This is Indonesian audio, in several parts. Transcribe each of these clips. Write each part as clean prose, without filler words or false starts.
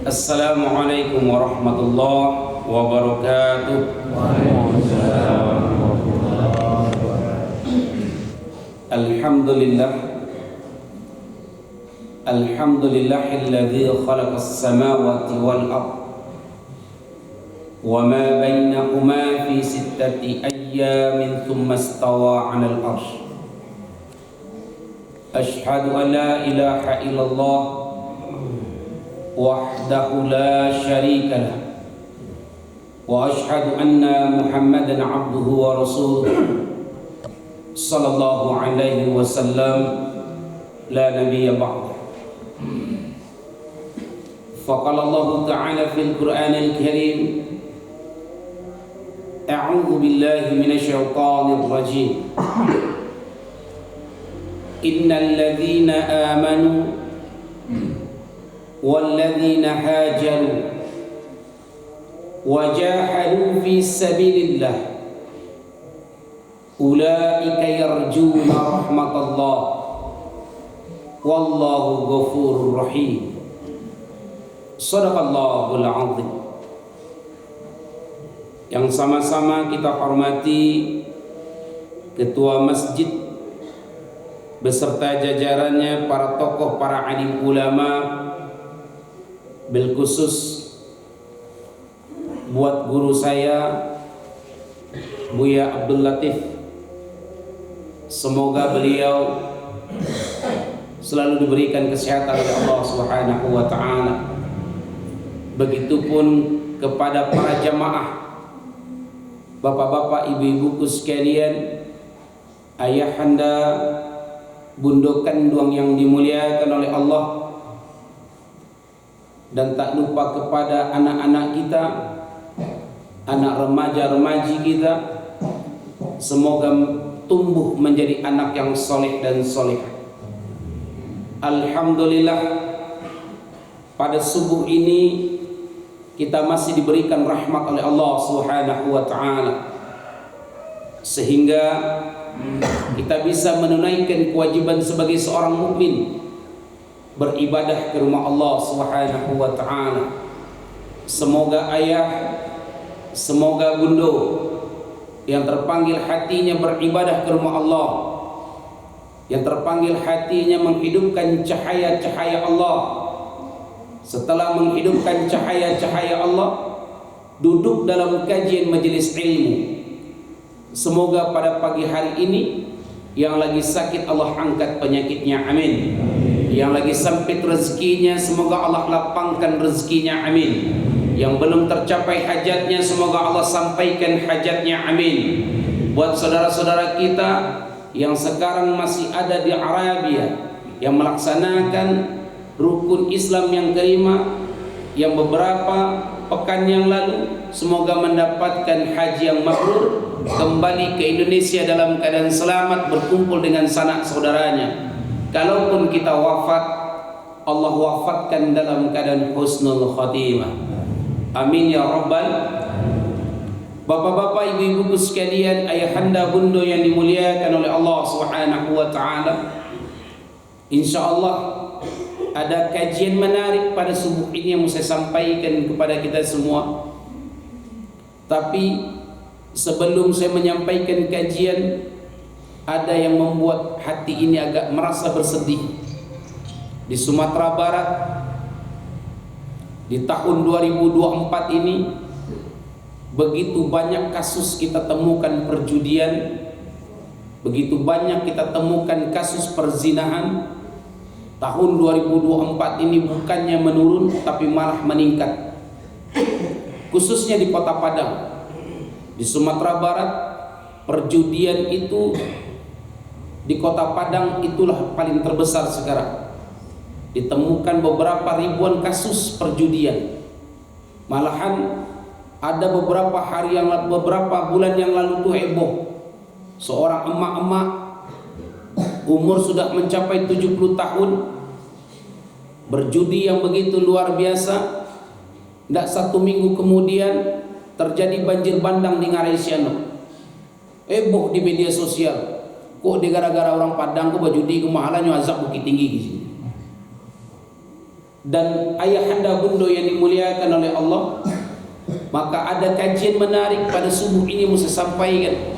Assalamualaikum warahmatullahi wabarakatuh. Alhamdulillah. Alhamdulillahilladzi khalaqas samawati wal ardh wa ma bainahuma fi sittati ayyamin thumma istawa 'alal 'arsy. Ashhadu an la ilaha illallah wahdahu la syarika lah wa ashhadu anna Muhammadan 'abduhu wa rasuluh sallallahu alaihi wasallam la nabiyya ba'da. Faqala Allah ta'ala fil Qur'anil Karim, a'udzu billahi minasy syaithanir rajim. Innal ladzina amanu والذين هاجروا وجاهدوا في سبيل الله أولئك يرجون رحمة الله والله غفور رحيم. Shadaqallahul azim. Yang sama-sama kita hormati Ketua Masjid beserta jajarannya, para tokoh, para alim ulama, bil khusus buat guru saya Buya Abdul Latif, semoga beliau selalu diberikan kesehatan oleh Allah Subhanahu wa taala. Begitupun kepada para jamaah, bapak-bapak, ibu-ibuku sekalian, ayahanda, bunda kandung yang dimuliakan oleh Allah, dan tak lupa kepada anak-anak kita, anak remaja-remaji kita, semoga tumbuh menjadi anak yang soleh dan solehah. Alhamdulillah, pada subuh ini kita masih diberikan rahmat oleh Allah Subhanahu wa taala, sehingga kita bisa menunaikan kewajiban sebagai seorang mukmin, beribadah ke rumah Allah Subhanahu wa taala. Semoga ayah, semoga bunda yang terpanggil hatinya beribadah ke rumah Allah, yang terpanggil hatinya menghidupkan cahaya-cahaya Allah, setelah menghidupkan cahaya-cahaya Allah, duduk dalam kajian majelis ilmu. Semoga pada pagi hari ini yang lagi sakit Allah angkat penyakitnya, amin. Yang lagi sempit rezekinya, semoga Allah lapangkan rezekinya, amin. Yang belum tercapai hajatnya, semoga Allah sampaikan hajatnya, amin. Buat saudara-saudara kita yang sekarang masih ada di Arabia, yang melaksanakan rukun Islam yang kelima, yang beberapa pekan yang lalu semoga mendapatkan haji yang mabrur, kembali ke Indonesia dalam keadaan selamat, berkumpul dengan sanak saudaranya. Kalaupun kita wafat, Allah wafatkan dalam keadaan husnul khatimah, amin ya rabbal. Bapak-bapak, ibu-ibuku sekalian, ayahanda, bunda yang dimuliakan oleh Allah Subhanahu wa taala, insyaallah ada kajian menarik pada subuh ini yang saya sampaikan kepada kita semua. Tapi sebelum saya menyampaikan kajian, ada yang membuat hati ini agak merasa bersedih. Di Sumatera Barat di tahun 2024 ini begitu banyak kasus kita temukan perjudian, begitu banyak kita temukan kasus perzinahan. Tahun 2024 ini bukannya menurun tapi malah meningkat, khususnya di Kota Padang. Di Sumatera Barat perjudian itu di Kota Padang itulah paling terbesar sekarang. Ditemukan beberapa ribuan kasus perjudian. Malahan ada beberapa bulan yang lalu tuh heboh, seorang emak-emak umur sudah mencapai 70 tahun berjudi yang begitu luar biasa. Tidak satu minggu kemudian terjadi banjir bandang di Ngarai Siano. Heboh di media sosial. Kok di gara-gara orang Padang kok berjudi ke mahalnya azab bukit tinggi di sini. dan ayahanda bunda yang dimuliakan oleh Allah, maka ada kajian menarik pada subuh ini yang saya sampaikan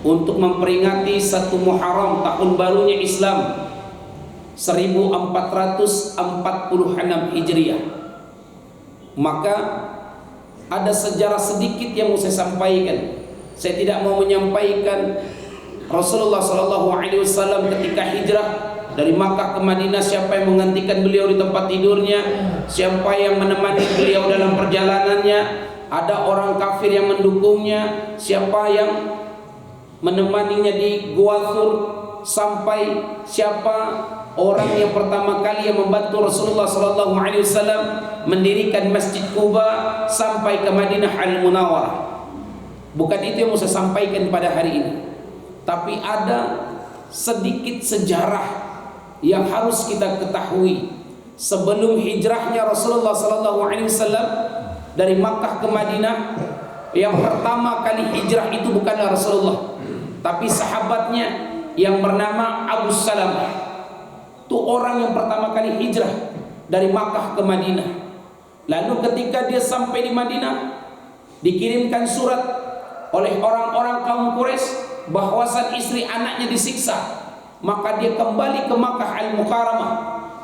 untuk memperingati 1 Muharram tahun barunya Islam 1446 Hijriah. Maka ada sejarah sedikit yang mau saya sampaikan. Saya tidak mau menyampaikan Rasulullah SAW ketika hijrah dari Makkah ke Madinah, siapa yang menggantikan beliau di tempat tidurnya, siapa yang menemani beliau dalam perjalanannya, ada orang kafir yang mendukungnya, siapa yang menemaninya di Gua Thur, sampai siapa orang yang pertama kali yang membantu Rasulullah SAW mendirikan Masjid Quba sampai ke Madinah Al-Munawwarah. Bukan itu yang mau saya sampaikan pada hari ini, tapi ada sedikit sejarah yang harus kita ketahui. Sebelum hijrahnya Rasulullah SAW dari Makkah ke Madinah, yang pertama kali hijrah itu bukanlah Rasulullah, tapi sahabatnya yang bernama Abu Salamah. Itu orang yang pertama kali hijrah dari Makkah ke Madinah. Lalu ketika dia sampai di Madinah, dikirimkan surat oleh orang-orang kaum Quraisy bahwasan istri anaknya disiksa. Maka dia kembali ke Makkah Al-Mukarramah,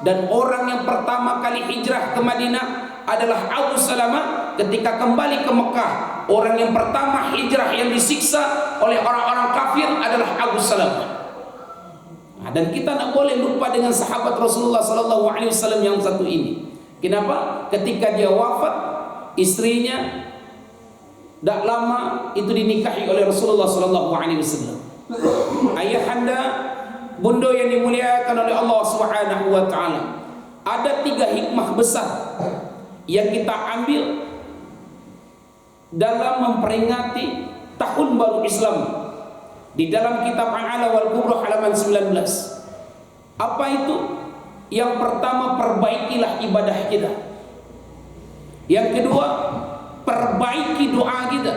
dan orang yang pertama kali hijrah ke Madinah adalah Abu Salamah. Ketika kembali ke Mekah, orang yang pertama hijrah yang disiksa oleh orang-orang kafir adalah Abu Salamah. Dan kita tidak boleh lupa dengan sahabat Rasulullah SAW yang satu ini. Kenapa? Ketika dia wafat, istrinya tidak lama itu dinikahi oleh Rasulullah SAW. Ayahanda bunda yang dimuliakan oleh Allah Subhanahu wa taala, ada 3 hikmah besar yang kita ambil dalam memperingati tahun baru Islam di dalam kitab Al-A'la wal Kubra halaman 19. Apa itu? Yang pertama, perbaikilah ibadah kita. Yang kedua, perbaiki doa kita.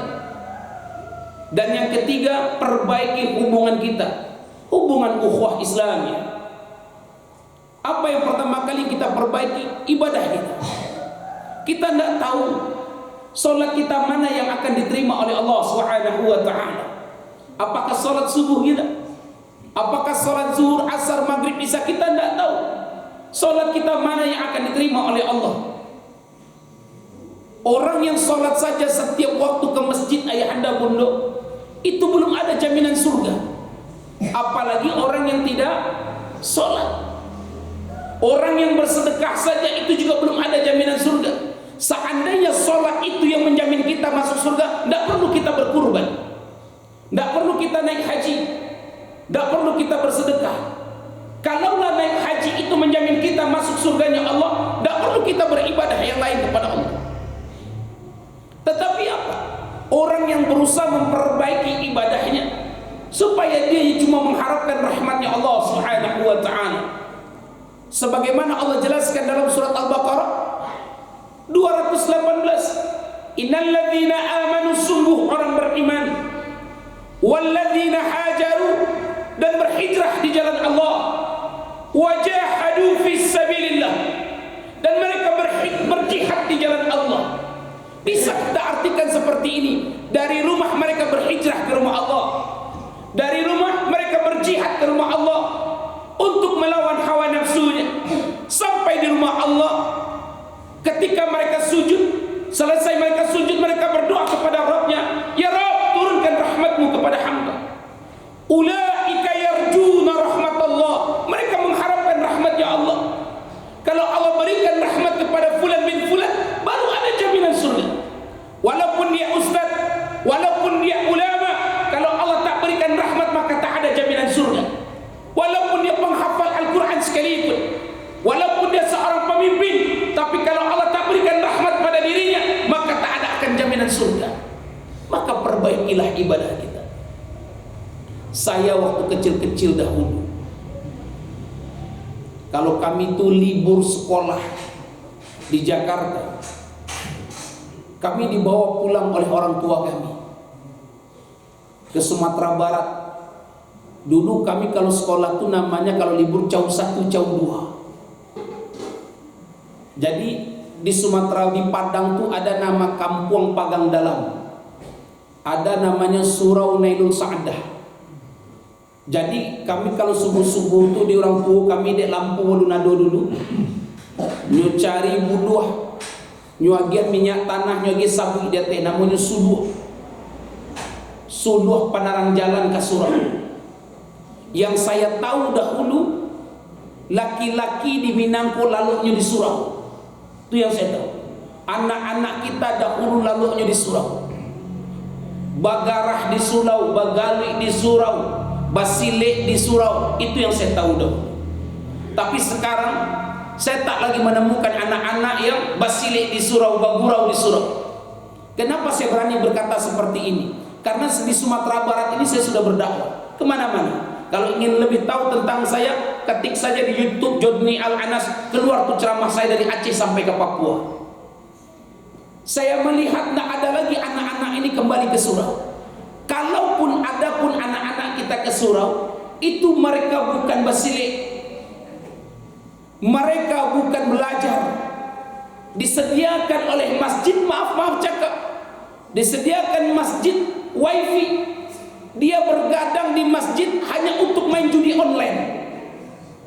Dan yang ketiga, perbaiki hubungan kita, hubungan ukhuwah Islamnya. Apa yang pertama kali kita perbaiki? Ibadah kita. Kita tidak tahu solat kita mana yang akan diterima oleh Allah Subhanahu wa taala. Apakah solat subuh kita? Apakah solat zuhur, asar, maghrib, isya? Kita tidak tahu. Solat kita mana yang akan diterima oleh Allah. Orang yang solat saja setiap waktu ke masjid, ayahanda bunda, itu belum ada jaminan surga. Apalagi orang yang tidak solat. Orang yang bersedekah saja itu juga belum ada jaminan surga. Seandainya solat itu yang menjamin kita masuk surga, tidak perlu kita berkurban, tidak perlu kita naik haji, tidak perlu kita bersedekah. Kalaulah naik haji itu menjamin kita masuk surganya Allah, tidak perlu kita beribadah yang lain kepada Allah. Tetapi apa? Orang yang berusaha memperbaiki ibadahnya supaya dia cuma mengharapkan rahmatnya Allah Subhanahu wa ta'ala. Sebagaimana Allah jelaskan dalam surat Al-Baqarah 218, innal ladzina amanu, sungguh orang beriman, walladzina hajaru, dan berhijrah di jalan Allah, wajahadu fis sabilillah, dan mereka berjihad di jalan Allah. Bisa kita artikan seperti ini, dari rumah mereka berhijrah ke rumah Allah, dari rumah mereka berjihad ke rumah Allah untuk melawan hawa nafsunya, sampai di rumah Allah. Ketika mereka sujud, selesai mereka sujud, mereka berdoa kepada Rabbnya, ya Rabb, turunkan rahmatmu kepada hamba. Ulaika yarjuna rahmatullah, mereka mengharapkan rahmatnya Allah. Kalau Allah berikan rahmat kepada fulan bin fulan, baru ada jaminan surga. Walaupun dia ustaz, walaupun dia ulama, kalau Allah tak berikan rahmat, maka tak ada jaminan surga. Walaupun dia penghafal Al-Quran sekalipun, walaupun dia seorang pemimpin, tapi kalau Allah tak berikan rahmat pada dirinya, maka tak ada akan jaminan surga. Maka perbaikilah ibadah kita. Saya waktu kecil-kecil dahulu, kalau kami itu libur sekolah di Jakarta, kami dibawa pulang oleh orang tua kami ke Sumatera Barat. Dulu kami kalau sekolah itu namanya kalau libur caw 1 caw 2. Jadi di Sumatera, di Padang tuh ada nama Kampung Pagang Dalam, ada namanya Surau Nailul Sa'adah. Jadi kami kalau subuh-subuh tuh di orang tua kami di lampu nado dulu, nyu cari buduh, nyu agian minyak tanah, nyu agian sabu dia teh namanya suduh. Suduh panaran jalan ke surau. Yang saya tahu dahulu laki-laki di Minangko lalunya di surau. Itu yang saya tahu. Anak-anak kita dahulu lalunya di surau. Bagarah di surau, Bagali di surau, Basile di surau. Itu yang saya tahu dahulu. Tapi sekarang saya tak lagi menemukan anak-anak yang Basile di surau, Bagurau di surau. Kenapa saya berani berkata seperti ini? Karena di Sumatera Barat ini saya sudah berdakwah kemana-mana. Kalau ingin lebih tahu tentang saya, ketik saja di YouTube Jodni Al-Anas, keluar tuh ceramah saya dari Aceh sampai ke Papua. Saya melihat tidak ada lagi anak-anak ini kembali ke surau. Kalaupun ada pun anak-anak kita ke surau, itu mereka bukan basilik, mereka bukan belajar. Disediakan oleh masjid, maaf cakap, disediakan masjid wifi, dia bergadang di masjid hanya untuk main judi online.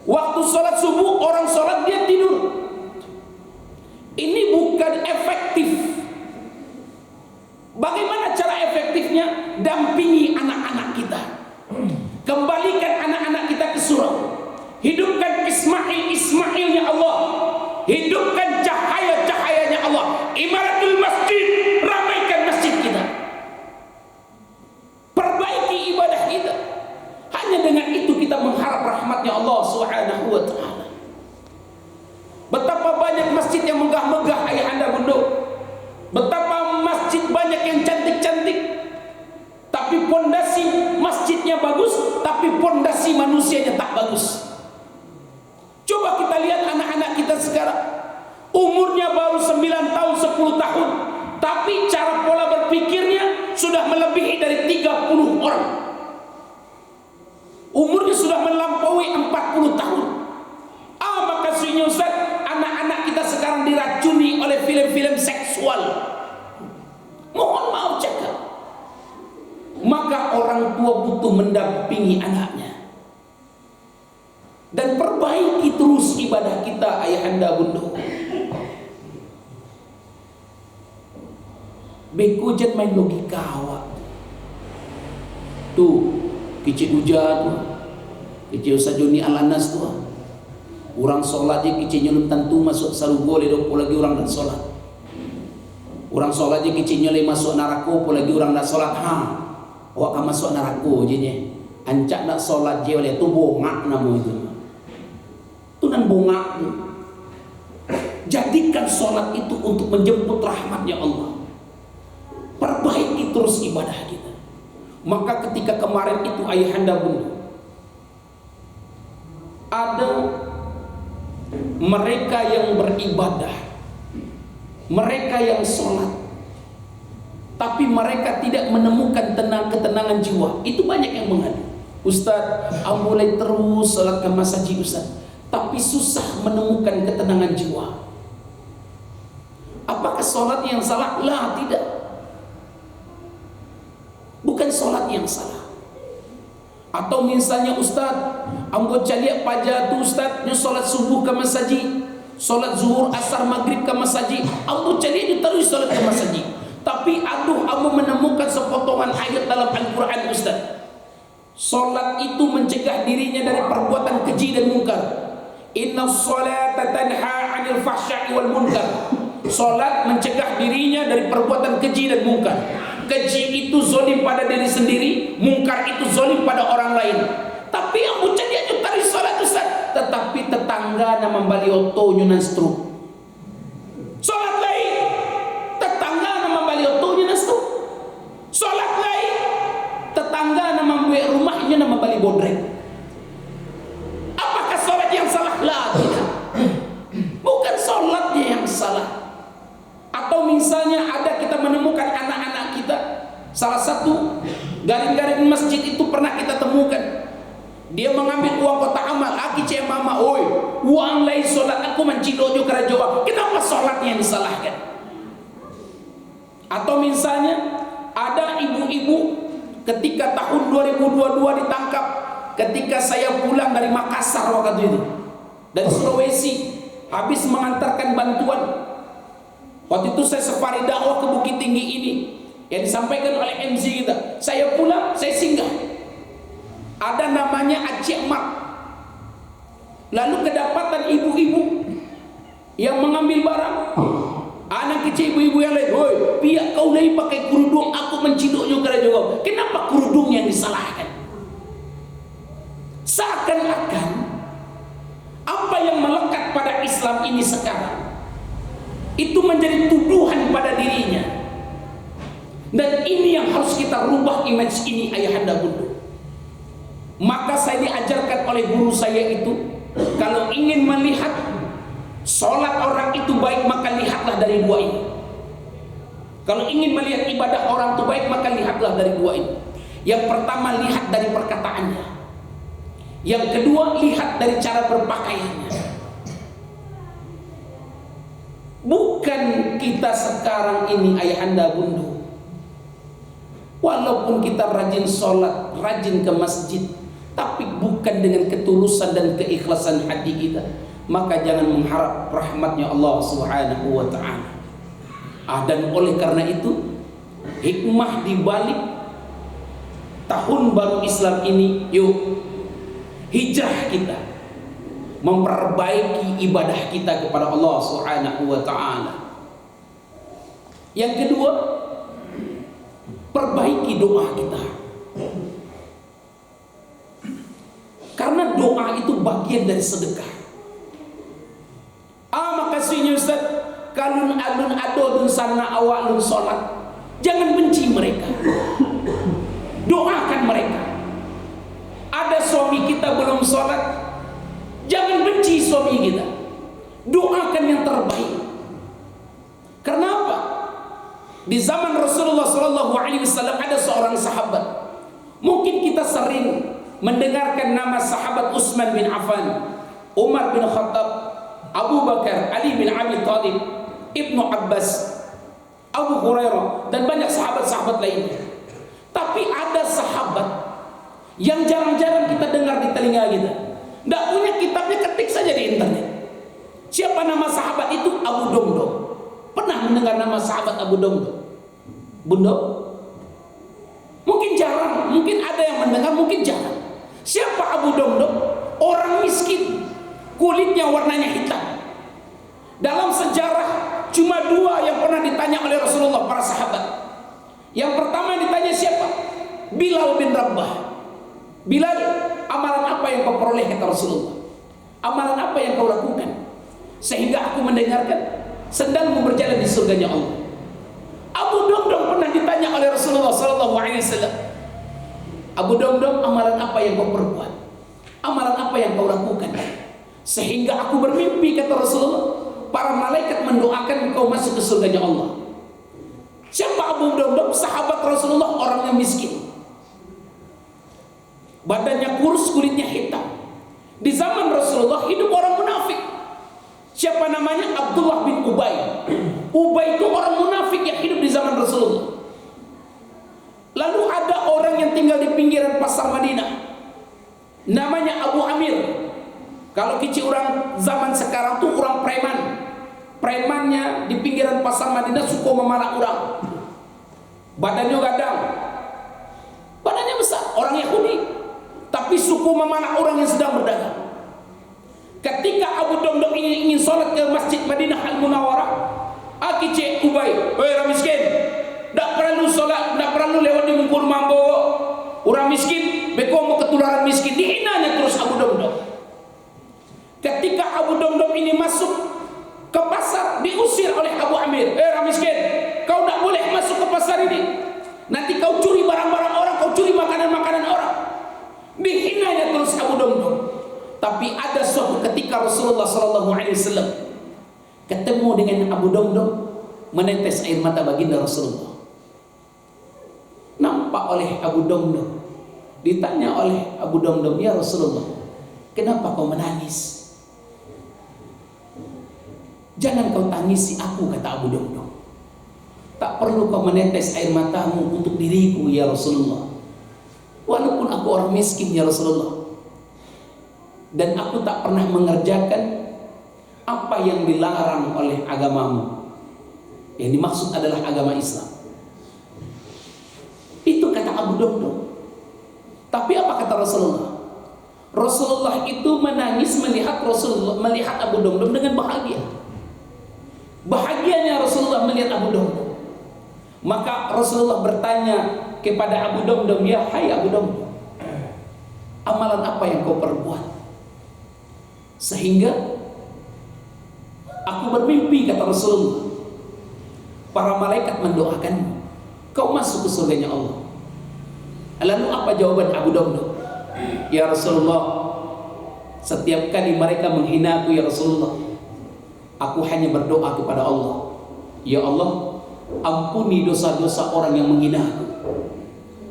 Waktu sholat subuh orang sholat dia tidur. Ini bukan efektif. Bagaimana cara efektifnya? Dampingi anak-anak kita, kembalikan anak-anak kita ke surau, hidupkan Ismailnya Allah, hidupkan cahaya-cahayanya Allah, imaratul masjid, ramaikan masjid kita, perbaiki ibadah kita. Hanya dengan itu kita mengharap rahmatnya Allah Subhanahu wa ta'ala. Betapa banyak masjid yang megah-megah ayahanda bunda, betapa masjid banyak yang cantik-cantik, tapi pondasi masjidnya bagus, tapi pondasi manusianya tak bagus. Coba kita lihat anak-anak kita sekarang, umurnya baru 9 tahun, 10 tahun, tapi cara pola berpikirnya sudah melebihi dari 30 orang. Umurnya sudah melampaui 40 tahun. Maka sunya Ustaz, anak-anak kita sekarang diracuni oleh film-film seksual. Mohon maaf cakap. Maka orang tua butuh mendampingi anaknya. Dan perbaiki terus ibadah kita ayahanda bunda. Beko jen main logika awak. Tuh, kecil ujar tuh. Kecil Ustaz Joni Al-Anas tuh. Orang sholat je kecil nyelum tentu masuk sarugo ledo lagi orang dan sholat. Orang sholat je kecil nyelum masuk narako lagi orang dan sholat. Awak kan masuk narako je nya. Ancak nak sholat je oleh tu bongak namu itu. Tu nan bongak tu. Jadikan sholat itu untuk menjemput rahmatnya Allah. Perbaiki terus ibadah kita. Maka ketika kemarin itu ayahanda bunda, ada mereka yang beribadah, mereka yang sholat, tapi mereka tidak menemukan ketenangan jiwa. Itu banyak yang mengadu, Ustaz, mulai terus sholat ke masjid Ustaz, tapi susah menemukan ketenangan jiwa. Apakah sholat yang salah? Lah, tidak. Bukan sholat yang salah. Atau misalnya Ustaz, ambo caliak pajak tu Ustaz, nyo solat subuh ke masjid, solat zuhur, asar, maghrib ke masjid, ambo caliak dia terus solat ke masjid. Tapi aduh, ambo menemukan sepotongan ayat dalam Al-Quran Ustaz. Solat itu mencegah dirinya dari perbuatan keji dan munkar. Inna sholata tanha 'anil fahsya'i wal munkar. Solat mencegah dirinya dari perbuatan keji dan munkar. Keji itu zolim pada diri sendiri, mungkar itu zolim pada orang lain. Tapi yang bucan dia nyutari sholat Ustaz, tetapi tetangga nama membali oto nyunan struk. Sholat lain, tetangga nama membali oto nyunan struk. Sholat lain, tetangga nama membuat rumahnya nama membali bodrek. Apakah sholat yang salah? Lah, tidak. Bukan sholatnya yang salah. Atau misalnya ada kita menemukan anak-anak kita, salah satu garing-garing masjid itu pernah kita temukan. Dia mengambil uang kotak amal. Aki cek mama, oi, uang lain solat aku mencidojo kerajoa. Kenapa solatnya yang disalahkan? Atau misalnya ada ibu-ibu ketika tahun 2022 ditangkap ketika saya pulang dari Makassar waktu itu, dari Sulawesi, habis mengantarkan bantuan. Waktu itu saya safari dakwah ke Bukit Tinggi ini yang disampaikan oleh MC kita. Saya pulang, saya singgah. Ada namanya Aceh Mat. Lalu kedapatan ibu-ibu yang mengambil barang. Anak kecil ibu-ibu yang lain, "Hoi, pihak kau lagi pakai kerudung, aku menciduknya kerajaan." Kenapa kerudung yang disalahkan? Seakan-akan apa yang melekat pada Islam ini sekarang itu menjadi tuduhan pada dirinya. Dan ini yang harus kita rubah image ini, ayahanda bunda. Maka saya diajarkan oleh guru saya itu, kalau ingin melihat sholat orang itu baik, maka lihatlah dari dua ini. Kalau ingin melihat ibadah orang itu baik, maka lihatlah dari dua ini. Yang pertama, lihat dari perkataannya. Yang kedua, lihat dari cara berpakaiannya. Bukan kita sekarang ini, ayahanda bunda, walaupun kita rajin sholat, rajin ke masjid, tapi bukan dengan ketulusan dan keikhlasan hati kita, maka jangan mengharap rahmatnya Allah Subhanahu wa ta'ala. Dan oleh karena itu, hikmah di balik tahun baru Islam ini, yuk hijrah kita, memperbaiki ibadah kita kepada Allah Subhanahu wa ta'ala. Yang kedua, perbaiki doa kita. Karena doa itu bagian dari sedekah. Makasihnya Ustaz, kalun alun adodun sana awak lun sholat, jangan benci mereka, doakan mereka. Ada suami kita belum sholat, jangan benci suami kita, doakan yang terbaik. Karena apa? Di zaman Rasulullah SAW ada seorang sahabat. Mungkin kita sering mendengarkan nama sahabat Utsman bin Affan, Umar bin Khattab, Abu Bakar, Ali bin Abi Thalib, Ibnu Abbas, Abu Hurairah, dan banyak sahabat-sahabat lainnya. Tapi ada sahabat yang jarang-jarang kita dengar di telinga kita. Tidak punya kitabnya, ketik saja di internet. Siapa nama sahabat itu? Abu Domdom. Pernah mendengar nama sahabat Abu Domdom? Bunda? Mungkin jarang, mungkin ada yang mendengar, mungkin jarang. Siapa Abu Domdom? Orang miskin, kulitnya warnanya hitam. Dalam sejarah cuma dua yang pernah ditanya oleh Rasulullah, para sahabat. Yang pertama yang ditanya siapa? Bilal bin Rabah. Bilal, amalan apa yang kau peroleh, kata Rasulullah? Amalan apa yang kau lakukan sehingga aku mendengarkan sendalmu berjalan di surganya Allah? Abu Domdom pernah ditanya oleh Rasulullah SAW. Abu Domdom, amalan apa yang kau perbuat? Amalan apa yang kau lakukan sehingga aku bermimpi, kata Rasulullah, para malaikat mendoakan engkau masuk ke surganya Allah? Siapa Abu Domdom? Sahabat Rasulullah, orangnya miskin, badannya kurus, kulitnya hitam. Di zaman Rasulullah hidup orang munafik. Siapa namanya? Abdullah bin Ubay. Ubay itu orang munafik yang hidup di zaman Rasulullah. Lalu ada orang yang tinggal di pinggiran pasar Madinah, namanya Abu Amir. Kalau kecil orang zaman sekarang tuh orang preman. Premannya di pinggiran pasar Madinah suka memalak orang. Badannya gadang, badannya besar, orang Yahudi, tapi suku memalak orang yang sedang berdagang. Ketika Abu Domdom ini ingin sholat ke Masjid Madinah Al-Munawwarah, Akice Ubay, "Hei orang miskin, tak perlu sholat, tak perlu lewat di mungkul mambo. Orang miskin, beko mau ketularan miskin." Dihinanya terus Abu Domdom. Ketika Abu Domdom ini masuk ke pasar, diusir oleh Abu Amir. "Hei orang miskin, kau tak boleh masuk ke pasar ini. Nanti kau curi barang-barang orang, kau curi makanan-makanan orang." Dihinanya terus Abu Domdom. Tapi ada suatu ketika Rasulullah SAW ketemu dengan Abu Domdom, menetes air mata baginda Rasulullah. Nampak oleh Abu Domdom Ditanya oleh Abu Damdam, "Ya Rasulullah, kenapa kau menangis?" "Jangan kau tangisi aku," kata Abu Damdam. "Tak perlu kau menetes air matamu untuk diriku ya Rasulullah. Walaupun aku orang miskin ya Rasulullah, dan aku tak pernah mengerjakan apa yang dilarang oleh agamamu." Yang dimaksud adalah agama Islam. Itu kata Abu Damdam. Tapi apa kata Rasulullah? Rasulullah itu menangis melihat Abu Damdam dengan bahagia. Bahagianya Rasulullah melihat Abu Damdam. Maka Rasulullah bertanya kepada Abu Damdam, "Ya hai Abu Damdam, amalan apa yang kau perbuat sehingga aku bermimpi," kata Rasulullah, "para malaikat mendoakanmu, kau masuk ke surganya Allah." Lalu apa jawaban Abu Damdam? "Ya Rasulullah, setiap kali mereka menghina aku ya Rasulullah, aku hanya berdoa kepada Allah, ya Allah, ampuni dosa-dosa orang yang menghina aku."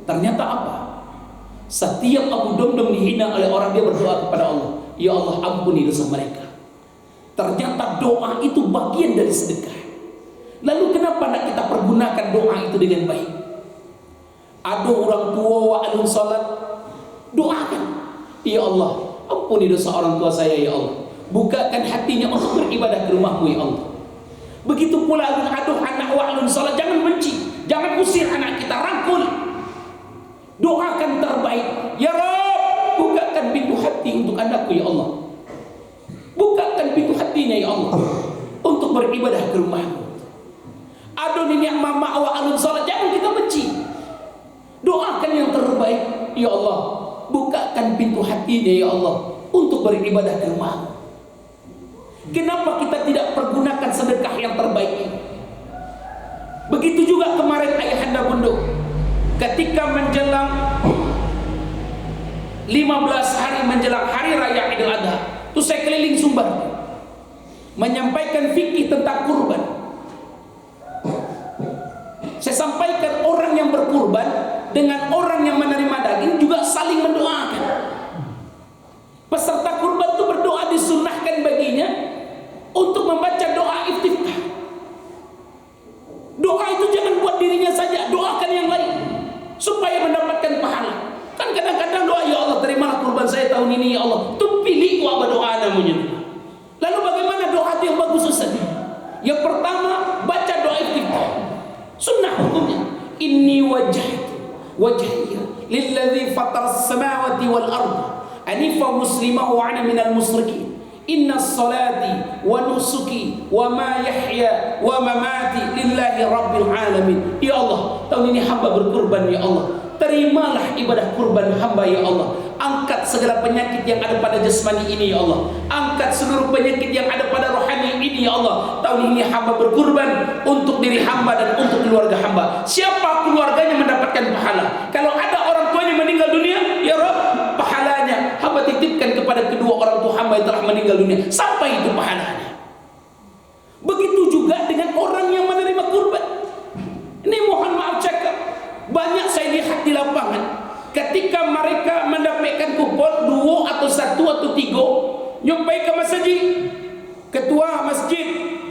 Ternyata apa? Setiap Abu Damdam dihina oleh orang, dia berdoa kepada Allah, "Ya Allah, ampuni dosa mereka." Ternyata doa itu bagian dari sedekah. Lalu kenapa tidak kita pergunakan doa itu dengan baik? Ada orang tua wa'alun salat, doakan, "Ya Allah, ampuni dosa orang tua saya ya Allah. Bukakan hatinya untuk beribadah ke rumahmu ya Allah." Begitu pula aduh anak wa'alun salat, jangan benci, jangan usir anak kita, rangkul. Doakan terbaik, "Ya Rabb, bukakan pintu hati untuk anakku ya Allah. Bukakan pintu hatinya ya Allah untuk beribadah ke rumahmu." Aduh nenek mama wa'alun salat, jangan kita benci. Doakan yang terbaik, "Ya Allah, bukakan pintu hatinya ya Allah untuk beribadah ke rumahmu." Kenapa kita tidak pergunakan sedekah yang terbaik ini? Begitu juga kemarin ayahanda bunda, ketika menjelang 15 hari menjelang hari raya Idul Adha, itu saya keliling Sumbar menyampaikan fikih tentang kurban. Saya sampaikan orang yang berkurban dengan orang yang menerima daging juga saling mendoakan. Peserta kurban itu berdoa, disunnahkan baginya untuk membaca doa iftitah. Doa itu jangan buat dirinya saja, doakan yang lain supaya mendapatkan pahala. Kan kadang-kadang doa, "Ya Allah, terimalah kurban saya tahun ini ya Allah." Itu pilih wa doa namanya. Lalu bagaimana doa itu yang bagus Ustaz? Yang pertama, baca doa iftitah. Sunnah hukumnya, "Inni wajhiya lilladzi fataras samawati wal ardh anifa muslimah wa ana minal musyrikin. Inna salati wa nusuki wa ma yahya wa mamati lillahi rabbil alamin." Ya Allah, tahun ini hamba berkurban ya Allah. Terimalah ibadah kurban hamba ya Allah. Angkat segala penyakit yang ada pada jasmani ini ya Allah. Angkat seluruh penyakit yang ada pada rohani ini ya Allah. Tahun ini hamba berkurban untuk diri hamba dan untuk keluarga hamba. Siapa keluarganya mendapatkan pahala? Kalau ada orang tuanya meninggal dunia, ya Rabb, pahalanya hamba titipkan kepada kedua orang tua hamba yang telah meninggal dunia. Sampai itu pahalanya. Begitu juga dengan orang yang menerima kurban. Ini mohon maaf cakap, banyak saya lihat di lapangan, ketika mereka mendapatkan kupon 2 atau 1 atau 3, nyampai ke masjid, ketua masjid,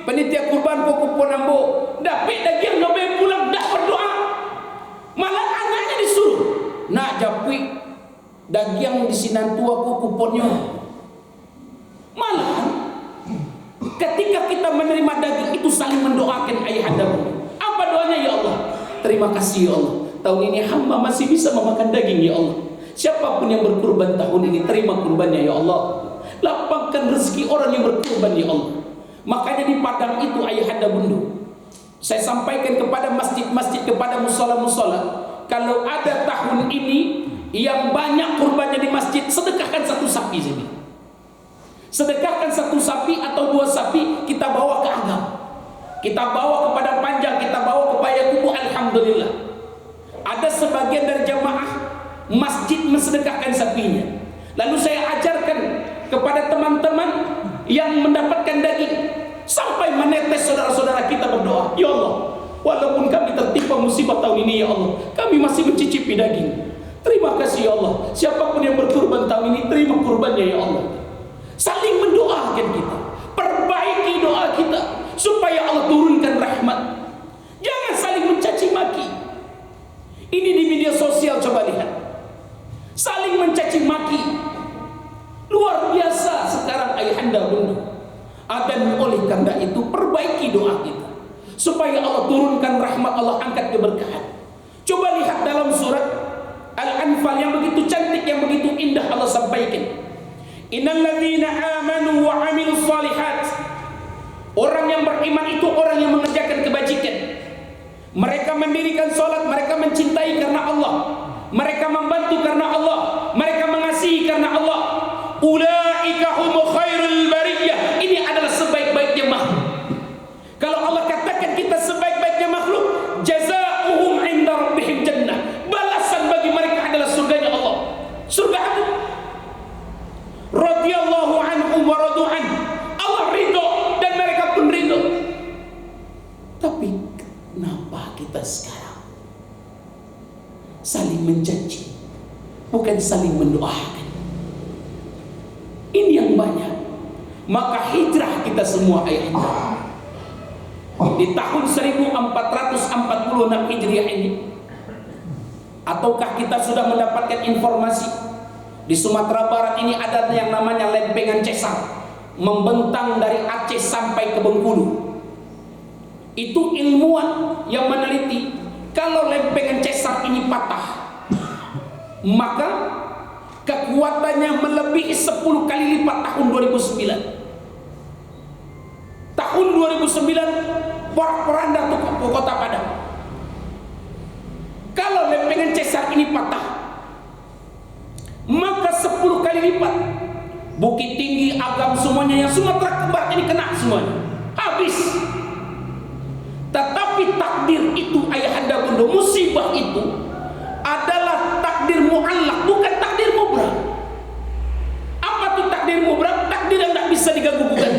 panitia kurban kok kupon ambo, dapat daging nyampai pulang, dah berdoa. Malah anaknya disuruh, "Nak japui daging di sinan tua kok kuponnya." Malah ketika kita menerima daging itu saling mendoakan ayahanda. Apa doanya? "Ya Allah, terima kasih ya Allah, tahun ini hamba masih bisa memakan daging ya Allah. Siapapun yang berkurban tahun ini, terima kurbannya ya Allah. Lapangkan rezeki orang yang berkurban ya Allah." Makanya di Padang itu ayahanda bunda, saya sampaikan kepada masjid-masjid, kepada musola-musola, kalau ada tahun ini yang banyak kurbannya di masjid, sedekahkan 1 sapi sini. Sedekahkan 1 sapi atau 2 sapi, kita bawa ke Agam, kita bawa ke Padang Panjang, kita bawa ke Payakumbuh. Alhamdulillah, ada sebagian dari jamaah masjid mensedekahkan sapinya. Lalu saya ajarkan kepada teman-teman yang mendapatkan daging, sampai menetes saudara-saudara kita berdoa, "Ya Allah, walaupun kami tertimpa musibah tahun ini ya Allah, kami masih mencicipi daging. Terima kasih ya Allah. Siapapun yang berkurban tahun ini, terima kurbannya ya Allah. Saling mendoakan kita, perbaiki doa kita supaya Allah turunkan rahmat. Jangan saling mencaci maki. Ini di media sosial, coba lihat. Saling mencaci maki. Luar biasa sekarang ayahanda bunda. Dan oleh karena itu perbaiki doa kita supaya Allah turunkan rahmat, Allah angkat keberkahan. Coba lihat dalam surat Al-Anfal yang begitu cantik, yang begitu indah, Allah sampaikan, innal ladzina amanu wa 'amilus shalihat. Orang yang beriman itu orang yang mengerjakan kebajikan. Mereka mendirikan salat, mereka mencintai karena Allah, mereka membantu karena Allah, mereka mengasihi karena Allah. Ulaika humul khairul bariyah. Ini adalah sebaik-baiknya makhluk. Kalau Allah katakan kita sebaik-baiknya makhluk, jazaohum 'inda rabbihim jannah. Balasan bagi mereka adalah surganya Allah. Surga itu radhiyallahu anhum wa radu an. Allah ridho dan mereka pun ridho. Tapi kenapa kita sekarang saling mencaci, bukan saling mendoakan? Ini yang banyak. Maka hijrah kita semua ayahanda di tahun 1446 Hijriah ini. Ataukah kita sudah mendapatkan informasi di Sumatera Barat ini ada yang namanya lempengan cesar, membentang dari Aceh sampai ke Bengkulu. Itu ilmuwan yang meneliti, kalau lempengan cesar ini patah, maka kekuatannya melebihi 10 kali lipat tahun 2009. Tahun 2009 porak-poranda tuh kota Padang. Kalau lempengan cesar ini patah, maka 10 kali lipat. Bukit Tinggi, Agam, semuanya yang Sumatera Barat ini kena semuanya, habis. Tetapi takdir itu ayahanda bunda, musibah itu adalah takdir mu'allaq, bukan takdir mubrah. Apa tuh takdir mubrah? Takdir yang tidak bisa diganggu-gugat.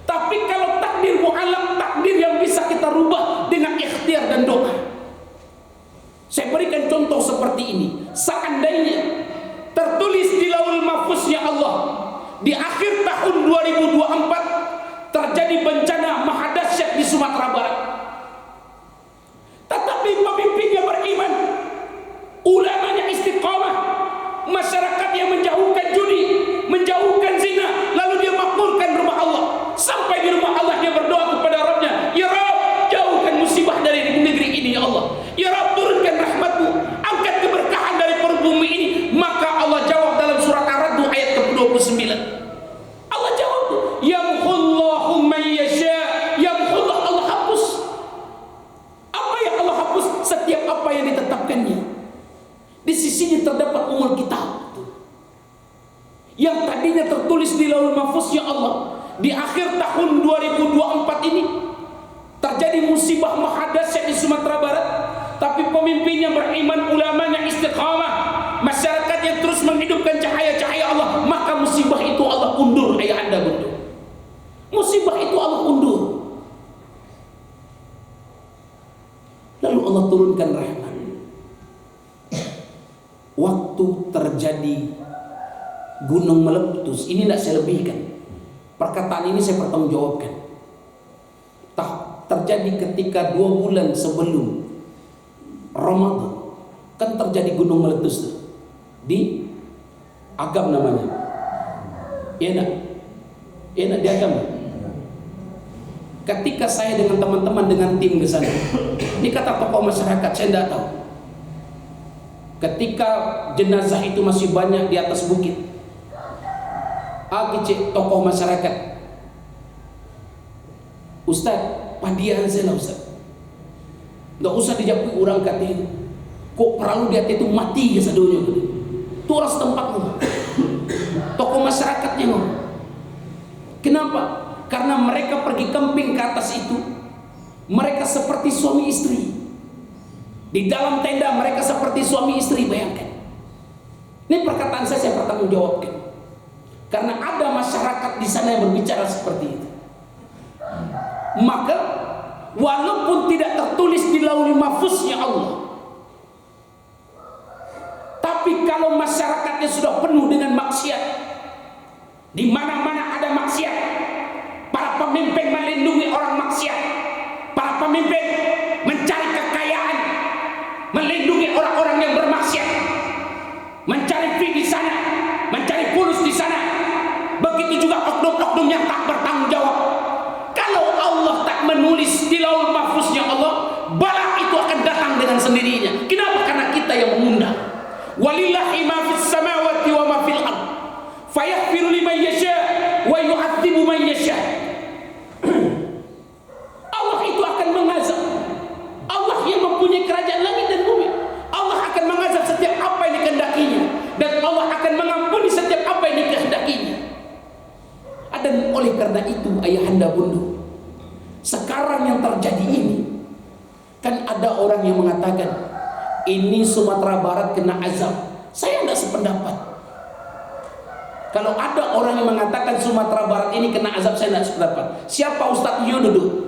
Tapi kalau takdir mu'allaq, takdir yang bisa kita rubah dengan ikhtiar dan doa. Saya berikan contoh seperti ini. Seandainya tertulis di Lauhul Mahfuznya Allah, di akhir tahun 2024 terjadi bencana maha dahsyat di Sumatera Barat, tetapi pemimpinnya beriman, ulamanya istiqamah, masyarakat yang menjauhkan judi, menjauhkan zina, lalu dia makmurkan rumah Allah. Sampai di rumah Allah dia berdoa kepada Rabbnya, ya Rabb, jauhkan musibah dari negeri ini ya Allah. Ya Rabb, turunkan rahmatmu, angkat keberkahan dari perut bumi ini. Maka Allah jawab dalam surat Ar-Ra'd ayat ke-29. Allah jawab, yamhullahu man yasha, yamhullah, Allah hapus. Apa yang Allah hapus? Setiap apa yang ditetapkannya. Di sisinya terdapat umul kitab, yang tadinya tertulis di Lauhul Mahfuznya Allah. Di akhir tahun 2024 ini terjadi musibah maha dahsyat di Sumatera Barat, tapi pemimpinnya beriman, ulamanya istiqamah, masyarakatnya terus menghidupkan cahaya-cahaya Allah. Maka musibah itu Allah undur ayahanda bunda. Musibah itu Allah undur. Lalu Allah turunkan rahmat. Waktu terjadi gunung meletus, ini tidak saya lebihkan. Perkataan ini saya pertanggungjawabkan. Terjadi ketika 2 bulan sebelum Ramadan, kan terjadi gunung meletus di Agam namanya. Enak di Agam. Ketika saya dengan teman-teman dengan tim ke sana, ini kata tokoh masyarakat, saya tidak tahu. Ketika jenazah itu masih banyak di atas bukit, cek tokoh masyarakat, Ustaz, padian saya lah Ustaz, nggak usah dijapui orang kata itu. Kok perahu di atas itu mati ya sadonya? Itu orang setempat ngomong, tokoh masyarakatnya ngomong. Kenapa? Karena mereka pergi camping ke atas itu, mereka seperti suami istri. Di dalam tenda mereka seperti suami istri, bayangkan. Ini perkataan saya pertanggungjawabkan. Karena ada masyarakat di sana yang berbicara seperti itu. Maka walaupun tidak tertulis di Lauhul Mahfuznya Allah, tapi masyarakatnya sudah penuh dengan maksiat. Di mana-mana ada maksiat. Para pemimpin melindungi orang maksiat. Para pemimpin mencari kekayaan, melindungi orang-orang yang bermaksiat, mencari fee di sana, mencari fulus di sana. Begitu juga oknum-oknum yang tak bertanggung jawab. Kalau Allah tak menulis di lauhul mahfuznya Allah, bala itu akan datang dengan sendirinya. Kenapa? Karena kita yang mengundang. Walillahi ma fis samawati wa ma fil ard. Fayaghfiru liman yasha wa yu'adzibu man yasha. Allah itu akan mengazab. Allah yang mempunyai kerajaan langit dan bumi. Allah akan mengazab setiap apa yang dikehendakinya, dan Allah akan mengampuni setiap apa yang dikehendakinya. Dan oleh karena itu, ayahanda bunda, sekarang yang terjadi ini, kan ada orang yang mengatakan ini Sumatera Barat kena azab. Saya tidak sependapat. Kalau ada orang yang mengatakan Sumatera Barat ini kena azab, saya tidak sependapat. Siapa Ustadz Yododo?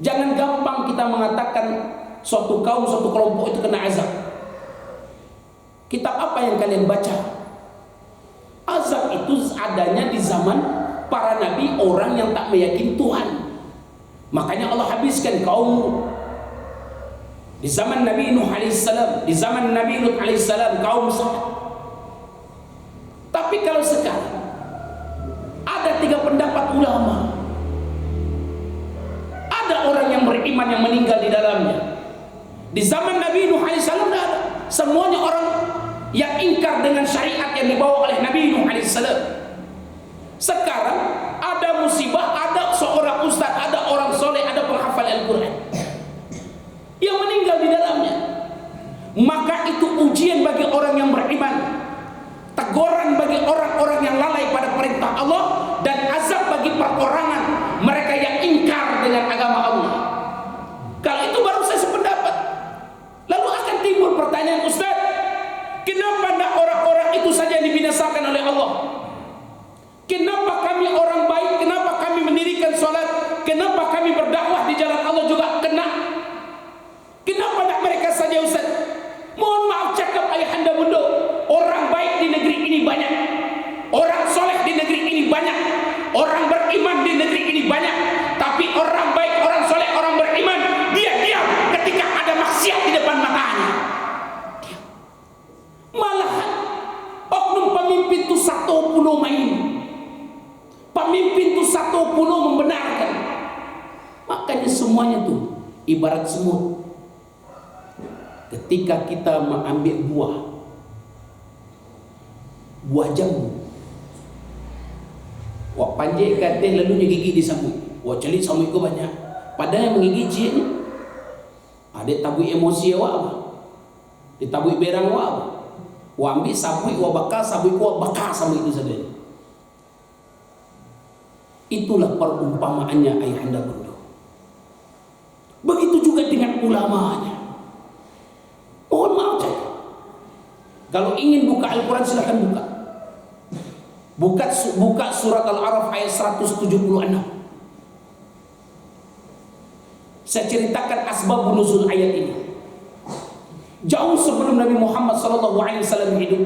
Jangan gampang kita mengatakan suatu kaum, suatu kelompok itu kena azab. Kitab apa yang kalian baca? Azab itu adanya di zaman para nabi, orang yang tak meyakini Tuhan. Makanya Allah habiskan kaum di zaman Nabi Nuh alaihissalam, di zaman Nabi Lut alaihissalam, kaum Samud. Tapi kalau sekarang ada 3 pendapat ulama, ada orang yang beriman yang meninggal di dalamnya. Di zaman Nabi Nuh alaihissalam tidak ada. Semuanya orang yang ingkar dengan syariat yang dibawa oleh Nabi Nuh alaihissalam. Sekarang ada musibah, ada seorang ustaz, ada orang soleh, ada penghafal Al-Quran yang meninggal di dalamnya. Maka itu ujian bagi orang yang beriman, teguran bagi orang-orang yang lalai pada perintah Allah, dan azab bagi perorangan mereka yang ingkar dengan agama Allah. Kalau itu baru saya sependapat. Lalu akan timbul pertanyaan, Ustaz, kenapa tidak orang-orang itu saja yang dibinasakan oleh Allah? Kenapa kami orang baik, kenapa kami mendirikan sholat, kenapa kami berdakwah di jalan Allah juga kena? Kenapa tidak mereka saja, Ustaz? Mohon maaf cakap ayahanda bunda, orang baik di negeri ini banyak, orang soleh di negeri ini banyak, orang beriman di negeri ini banyak. Tapi orang baik, orang soleh, orang beriman, dia diam ketika ada maksiat di depan matanya. Malahan oknum pemimpin itu satu pulau main, pemimpin itu satu pulau membenarkan. Makanya semuanya tuh ibarat semut. Ketika kita mengambil buah jambu, wah panjang katanya lalunya gigi di samui, wah celit samui itu banyak. Padahal yang menggigit cik ni, ada tabui emosi awak apa, ditabui berang awak apa. Wah ambil sabui, wah bakar sabui, wah bakar sabui itu saja. Itulah perumpamaannya ayahanda bunda. Begitu juga dengan ulamanya. Mohon maaf saja. Kalau ingin buka Al-Quran silahkan buka. Buka surat Al-A'raf ayat 176. Saya ceritakan asbab nuzul ayat ini. Jauh sebelum Nabi Muhammad SAW hidup,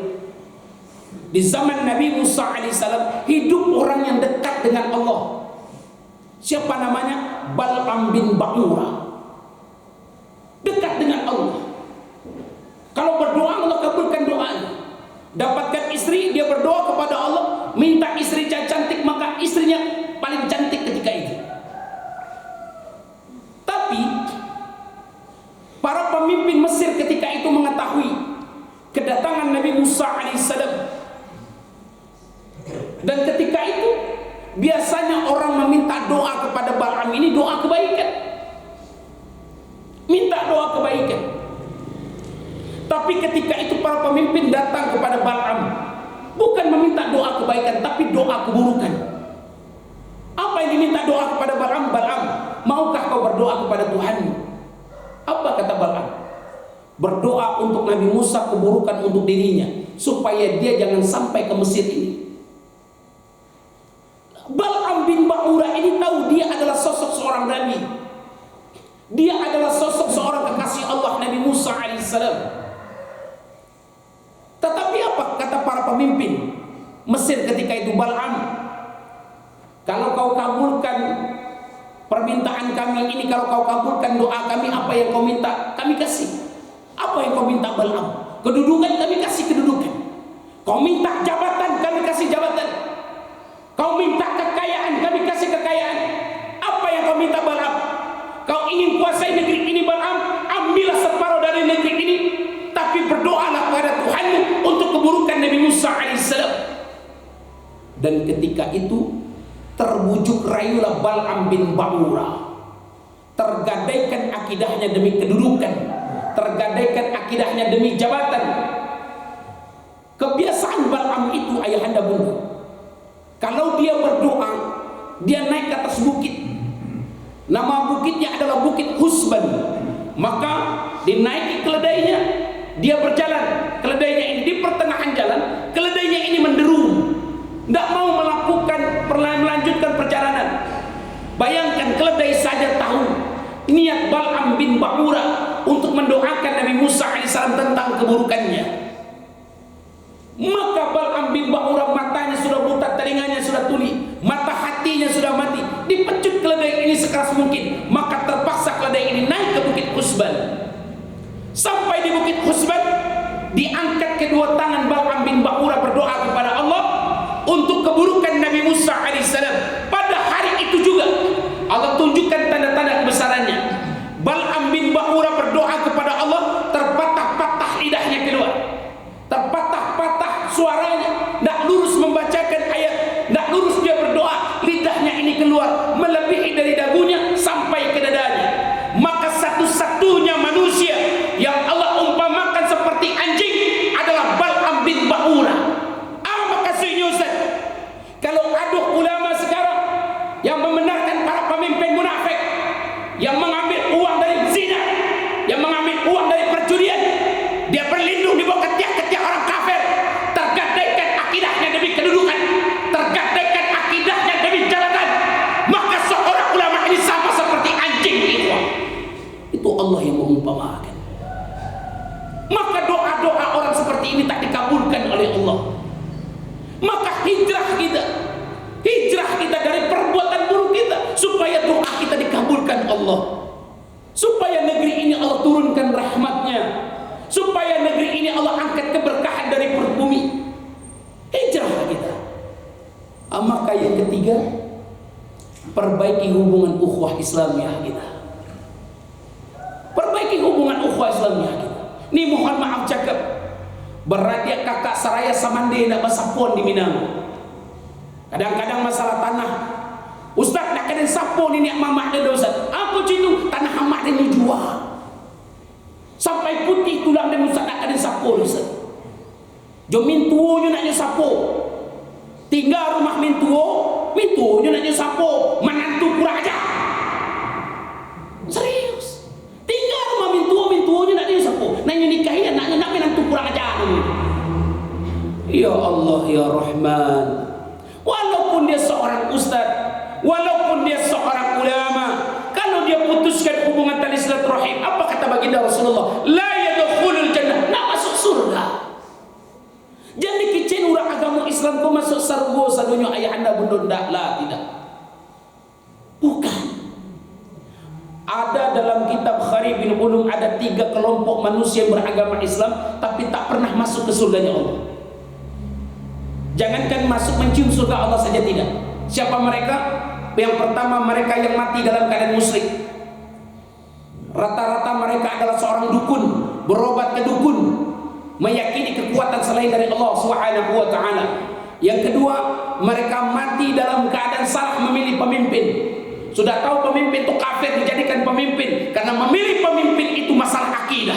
di zaman Nabi Musa alaihissalam hidup orang yang dekat dengan Allah. Siapa namanya? Bal'am bin Ba'ura. Dekat dengan Allah. Kalau berdoa Allah kabulkan doanya. Dapatkan istri, dia berdoa kepada Allah, minta istri cantik, maka istrinya paling cantik ketika itu. Tapi para pemimpin Mesir ketika itu mengetahui kedatangan Nabi Musa alaihissalam, dan ketika itu biasanya orang meminta doa kepada Bal'am ini doa kebaikan, minta doa kebaikan. Tapi ketika itu para pemimpin datang kepada Bal'am, bukan meminta doa kebaikan, tapi doa keburukan. Apa yang diminta doa kepada Bal'am? Bal'am, maukah kau berdoa kepada Tuhanmu? Apa kata Bal'am? Berdoa untuk Nabi Musa keburukan untuk dirinya, supaya dia jangan sampai ke Mesir ini. Bal'am bin Ba'ura ini tahu dia adalah sosok seorang Nabi. Dia adalah sosok seorang kekasih Allah Nabi Musa alaihissalam. Tetapi apa pemimpin Mesir ketika itu, Bal'am, kalau kau kabulkan permintaan kami ini, kalau kau kabulkan doa kami, apa yang kau minta kami kasih. Apa yang kau minta, Bal'am? Kedudukan, kami kasih kedudukan. Kau minta jabatan, kami kasih jabatan. Kau minta kekayaan, kami kasih kekayaan. Apa yang kau minta, Bal'am? Kau ingin kuasai negeri ini, Bal'am, ambillah separuh dari negeri ini, tapi berdoalah kepada Tuhanmu untuk keburukan Nabi Musa alaihissalam. Dan ketika itu terbujuk rayulah Bal'am bin Ba'ura, tergadaikan akidahnya demi kedudukan, tergadaikan akidahnya demi jabatan. Kebiasaan Bal'am itu, ayahanda bunda, kalau dia berdoa, dia naik ke atas bukit. Nama bukitnya adalah Bukit Husban. Maka dinaiki keledainya, dia berjalan. Keledainya ini di pertengahan jalan, keledainya ini menderu, tidak mau melanjutkan perjalanan. Bayangkan, keledai saja tahu niat Bal'am bin Ba'ura untuk mendoakan Nabi Musa alaihissalam tentang keburukannya. Maka Bal'am bin Ba'ura matanya sudah buta, telinganya sudah tuli, mata hatinya sudah mati. Dipecut keledai ini sekeras mungkin. Maka terpaksa keledai ini naik ke Bukit Husban. Sampai di Bukit Husban, diangkat kedua tangan Bal'am bin Ba'ura berdoa kepada Allah untuk keburukan Nabi Musa alaihissalam. Pada hari itu juga Allah tunjukkan tanda-tanda kebesarannya. Bal'am bin Ba'ura berdoa kepada Allah, terpatah-patah lidahnya keluar, terpatah-patah suaranya, tidak lurus membacakan ayat, tidak lurus dia berdoa, lidahnya ini keluar melebihi dari dagunya sampai ke dadanya. Maka satu-satunya manusia yang Allah umpamakan seperti anjing adalah Bal'am bin Ba'ura. Apa maksudnya, Ustaz? Kalau aduh ulama sekarang yang membenarkan para pemimpin munafik, yang mengambil uang dari zina, yang mengambil uang dari perjudian, dia berlindung di bawah ketiak-ketiak orang kafir, tergadaikan akidahnya demi kedudukan, tergadaikan akidahnya demi jabatan, maka seorang ulama ini sama seperti anjing itu. Itu Allah yang mengumpamakan. Maka doa-doa orang seperti ini tak dikabulkan oleh Allah. Maka hijrah kita dari perbuatan buruk kita, supaya doa kita dikabulkan Allah, supaya negeri ini Allah turunkan rahmatnya, supaya negeri ini Allah angkat keberkahan dari perut bumi. Hijrah kita. Maka yang ketiga, perbaiki hubungan ukhuwah Islamiyah kita. Perbaiki hubungan ukhuwah Islamiyah kita. Ini mohon maaf cakap, beradik kakak seraya samande nak basapon di Minang. Kadang-kadang masalah tanah, Ustaz nak kena sapon ini mamak dia, Ustaz. Apa itu? Tanah hamak dia jual sampai putih tulang dia, Ustaz nak kena sapon, Ustaz. Jo mintuonya nak sapo, tinggal rumah mintuonya nak sapo, menantu kurang aja. Serius, tinggal rumah mintuonya nak sapo, nak nikahi anaknya nak menantu kurang aja. Ya Allah ya Rahman. Walaupun dia seorang ustaz, walaupun dia seorang ulama, kalau dia putuskan hubungan tali silaturahim, apa kata baginda Rasulullah? La yadkhulul jannah, nak masuk surga. Jadi kicin urang agama Islam kau masuk surga sadunya ayah anda bunda lah, tidak. Bukan. Ada dalam kitab Kharibul Ulum ada 3 kelompok manusia yang beragama Islam tapi tak pernah masuk ke surganya Allah. Jangankan masuk mencium surga Allah saja tidak. Siapa mereka? Yang pertama, mereka yang mati dalam keadaan musyrik. Rata-rata mereka adalah seorang dukun, berobat ke dukun, meyakini kekuatan selain dari Allah Subhanahu wa taala. Yang kedua, mereka mati dalam keadaan salah memilih pemimpin. Sudah tahu pemimpin itu kafir, dijadikan pemimpin karena memilih pemimpin itu masalah akidah.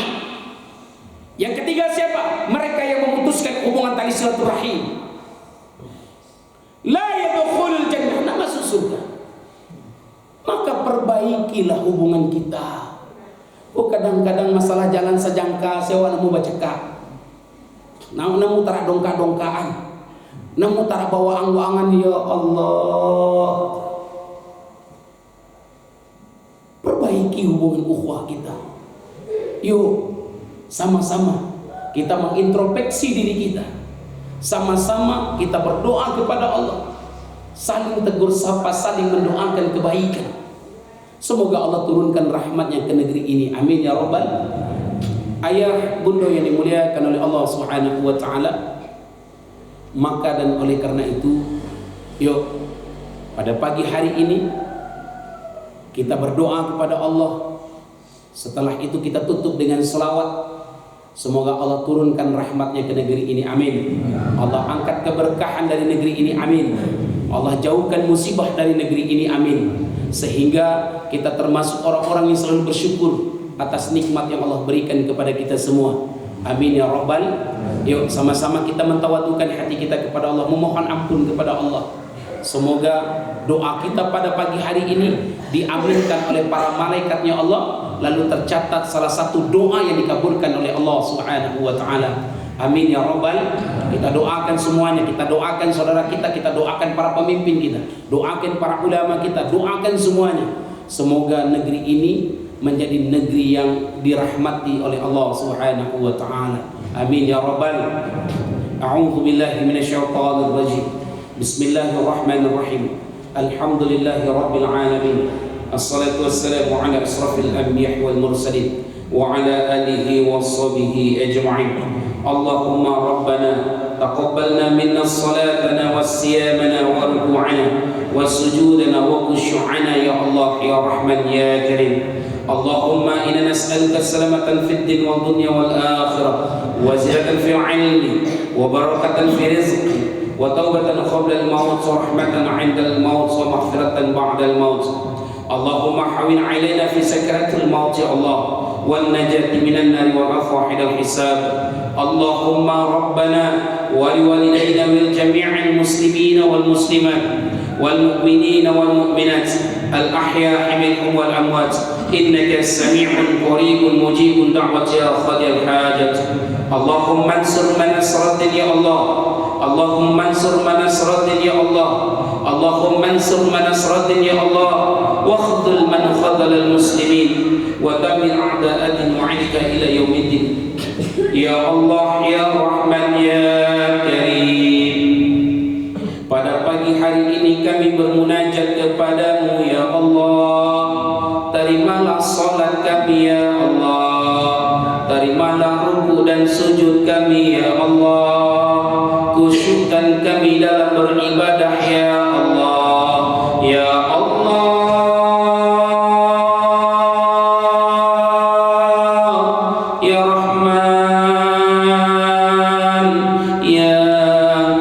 Yang ketiga siapa? Mereka yang memutuskan hubungan tali silaturahim. La yadkhulul jannah, nak masuk surga. Maka perbaikilah hubungan kita. Oh, kadang-kadang masalah jalan sejangka sewa namu baceka. Namu tarak dongka-dongkaan. Namu tarak bawaan-waangan, ya Allah. Perbaiki hubungan ukhuwah kita. Yuk, sama-sama kita mengintrospeksi diri kita. Sama-sama kita berdoa kepada Allah, saling tegur sapa, saling mendoakan kebaikan. Semoga Allah turunkan rahmatnya ke negeri ini, amin ya rabbal. Ayah bunda yang dimuliakan oleh Allah Subhanahu wa ta'ala, maka dan oleh karena itu, yuk pada pagi hari ini kita berdoa kepada Allah. Setelah itu kita tutup dengan selawat. Semoga Allah turunkan rahmatnya ke negeri ini, amin. Allah angkat keberkahan dari negeri ini, amin. Allah jauhkan musibah dari negeri ini, amin. Sehingga kita termasuk orang-orang yang selalu bersyukur atas nikmat yang Allah berikan kepada kita semua, amin ya rabbal. Yuk sama-sama kita mentawadukan hati kita kepada Allah, memohon ampun kepada Allah. Semoga doa kita pada pagi hari ini diaminkan oleh para malaikatnya Allah, lalu tercatat salah satu doa yang dikabulkan oleh Allah Subhanahu wa ta'ala, amin ya rabbal. Kita doakan semuanya, kita doakan saudara kita doakan para pemimpin kita, doakan para ulama kita, doakan semuanya. Semoga negeri ini menjadi negeri yang dirahmati oleh Allah Subhanahu wa ta'ala, amin ya rabbal. A'udzu billahi minasyaitonir rajim. Bismillahirrahmanirrahim. Alhamdulillahi rabbil alamin. Assalatu wassalamu ala asrafil anbiya wal mursalin wa ala alihi washabihi ajma'in. Allahumma rabbana taqabbalna minna salatana wassiyamana wa ruku'ana wasujudana wa khushu'ana ya Allah ya Rahman ya Karim. Allahumma inna nas'aluka salamatan fid din wal dunya wal akhirah wa ziyadatan fil ilmi wa barakatan fi rizqi wa taubatan qabla al-maut wa rahmatan 'inda al-maut wa maghfiratan ba'da al-maut. Allahumma hawin 'alaina fi sakaratil maut ya Allah wan najati minan nar wal afwa hidal hisab. Allahumma rabbana wa liwalidayna wal jami'il muslimina wal muslimat wal mu'minina wal mu'minat al ahya'i minhum wal amwat innaka sami'un qaribun mujibun da'wati ya qadil hajat. Allahumma ansur man nasratin ya Allah, Allahumma ansur man nasratin ya Allah, Allahumma ansur man nasratin ya Allah, wa khudhul man khadhala al muslimin wa damir a'da'atin mu'idka ila yaumiddin ya Allah ya Rahman ya Karim. Pada pagi hari ini kami bermunajat kepadamu ya Allah. Terimalah salat kami ya Allah, terimalah ruku dan sujud kami ya Allah, khusyukkan kami dalam beribadah ya Allah ya Allah ya Rahman ya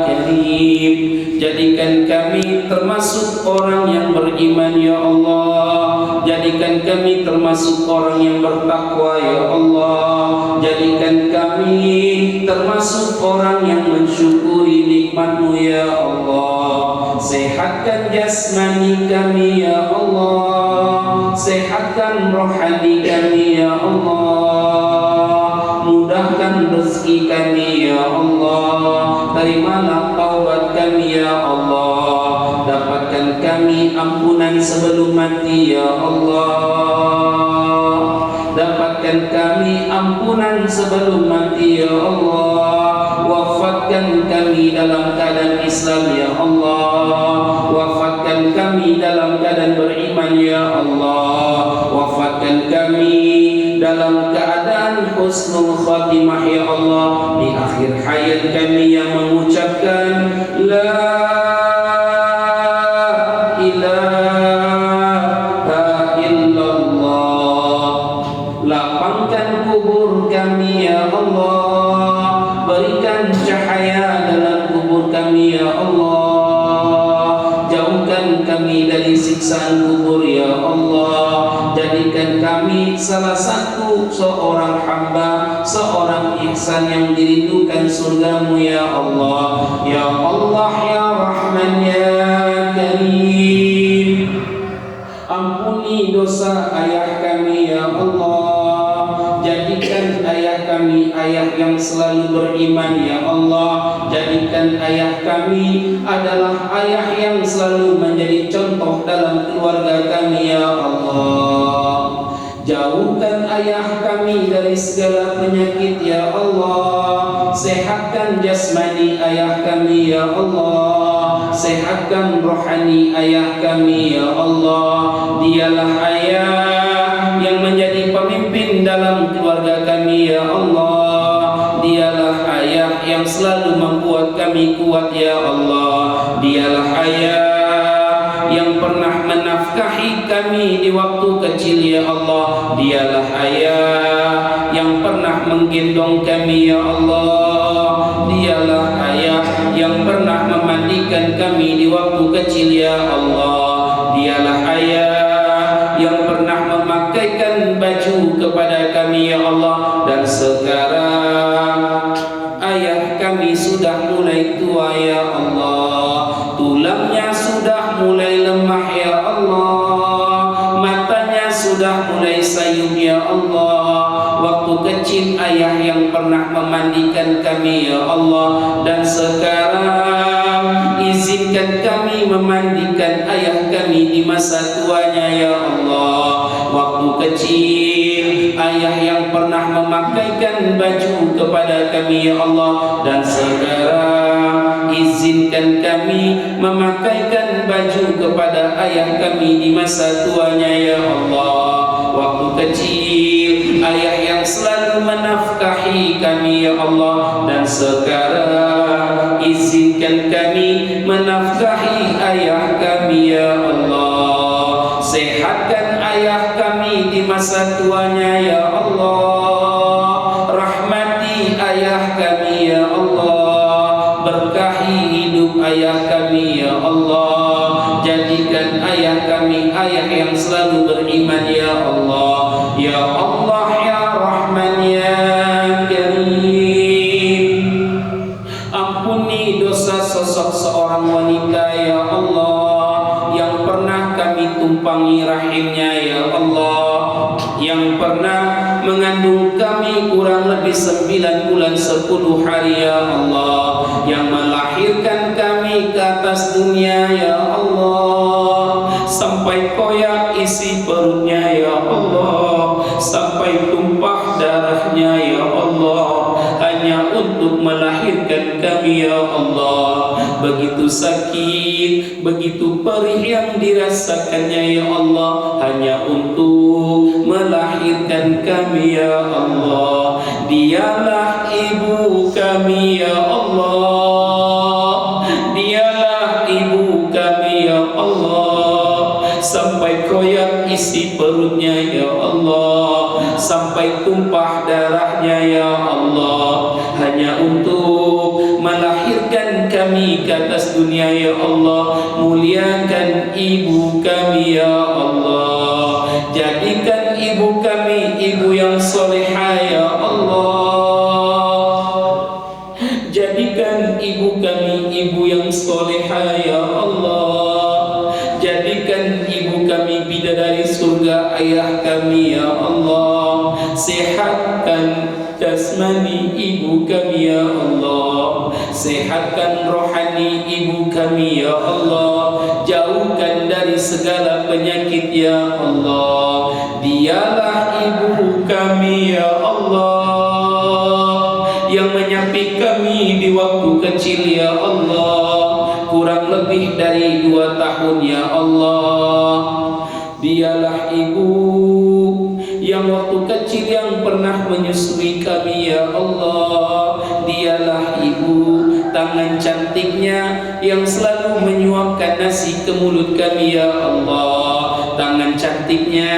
Karim. Jadikan kami termasuk orang yang beriman ya Allah, jadikan kami termasuk orang yang bertakwa ya Allah, jadikan kami termasuk orang yang mensyukuri nikmat-Mu ya Allah. Sehatkan jasmani kami ya Allah, sehatkan rohani kami ya Allah, mudahkan rezeki kami ya Allah, terimalah taubat kami ya Allah, dapatkan kami ampunan sebelum mati ya Allah, dapatkan kami ampunan sebelum mati ya Allah, wafatkan kami dalam keadaan Islam ya Allah, wafatkan kami dalam keadaan beriman ya Allah, wafatkan kami dalam keadaan husnul khatimah ya Allah, di akhir hayat kami yang mengucapkan la ilaha illallah. Lapangkan kubur kami ya Allah, berikan cahaya dalam kubur kami ya Allah, jauhkan kami dari siksaan kubur ya Allah, jadikan kami salah satu seorang hamba, seorang ihsan yang dirindukan surgamu ya Allah ya Allah ya Rahman ya Karim. Ampuni dosa ayah kami ya Allah, jadikan ayah kami ayah yang selalu beriman ya Allah, jadikan ayah kami adalah ayah yang selalu menjadi contoh dalam keluarga kami ya Allah. Jauhkan ayah kami dari segala penyakit ya Allah. Sehatkan jasmani ayah kami ya Allah. Sehatkan rohani ayah kami ya Allah. Dialah ayah yang menjadi pemimpin dalam keluarga kami ya Allah. Dialah ayah yang selalu membuat kami kuat ya Allah. Dialah ayah yang pernah menafkahi kami di waktu kecil ya Allah. Dialah ayah yang pernah menggendong kami ya Allah. Dialah ayah yang pernah memandikan kami di waktu kecil ya Allah. Dialah ayah yang pernah memakaikan baju kepada kami ya Allah. Dan sekarang ayah kami sudah mulai tua ya Allah. Tulangnya sudah mulai lemah ya Allah. Matanya sudah mulai sayup ya Allah. Waktu kecil ayah yang pernah memandikan kami ya Allah. Dan sekarang izinkan kami memandikan ayah kami di masa tuanya ya Allah. Waktu kecil ayah yang pernah memakaikan baju kepada kami ya Allah. Dan sekarang izinkan kami memakaikan baju kepada ayah kami di masa tuanya ya Allah. Waktu kecil ayah yang selalu menafkahi kami ya Allah. Dan sekarang izinkan kami menafkahi ayah kami ya Allah. Sehatkan ayah kami di masa tuanya ya Allah. Rahmati ayah kami ya Allah. Berkahi hidup ayah kami ya Allah. Jadikan ayah kami ayah yang selalu beriman ya Allah. Ya Allah ya Rahman ya Karim. Ampuni dosa sosok seorang wanita ya Allah, yang pernah kami tumpangi rahimnya ya Allah, yang pernah mengandung kami kurang lebih 9 bulan 10 hari ya Allah, yang melahirkan kami ke atas dunia ya Allah, sampai koyak isi perutnya ya Allah, sampai tumpah darahnya ya Allah, hanya untuk melahirkan kami ya Allah. Begitu sakit, begitu perih yang dirasakannya ya Allah, hanya untuk melahirkan kami ya Allah. Dialah ibu kami ya Allah. Dialah ibu kami ya Allah. Sampai koyak isi perutnya ya Allah, sampai tumpah darahnya ya Allah, hanya untuk melahirkan kami ke atas dunia ya Allah. Muliakan ibu kami ya Allah. Jadikan ibu kami ibu yang solehah ya Allah. Jadikan ibu kami ibu yang solehah ya Allah. Jadikan ibu kami bidadari surga ayah kami ya Allah. Sehatkan jasmani ibu kami ya Allah. Sehatkan rohani ibu kami ya Allah. Jauhkan dari segala penyakit ya Allah. Dialah ibu kami ya Allah, yang menyapi kami di waktu kecil ya Allah, kurang lebih dari 2 tahun ya Allah. Dialah ibu yang waktu kecil yang pernah menyusui kami ya Allah. Dialah ibu tangan cantiknya yang selalu menyuapkan nasi ke mulut kami ya Allah. Tangan cantiknya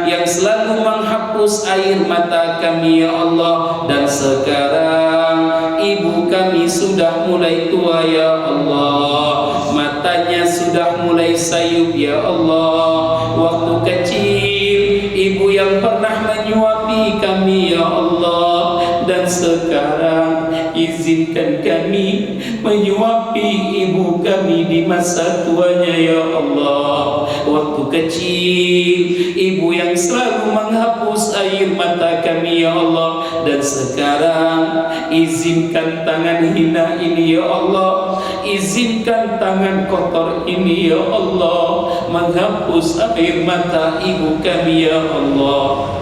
yang selalu menghapus air mata kami ya Allah. Dan sekarang ibu kami sudah mulai tua ya Allah. Matanya sudah mulai sayup ya Allah. Waktu kecil ibu yang pernah menyuapi kami ya Allah. Dan sekarang izinkan kami menyuapi ibu kami di masa tuanya ya Allah. Waktu kecil ibu yang selalu menghapus air mata kami ya Allah. Dan sekarang izinkan tangan hina ini ya Allah, izinkan tangan kotor ini ya Allah, menghapus air mata ibu kami ya Allah.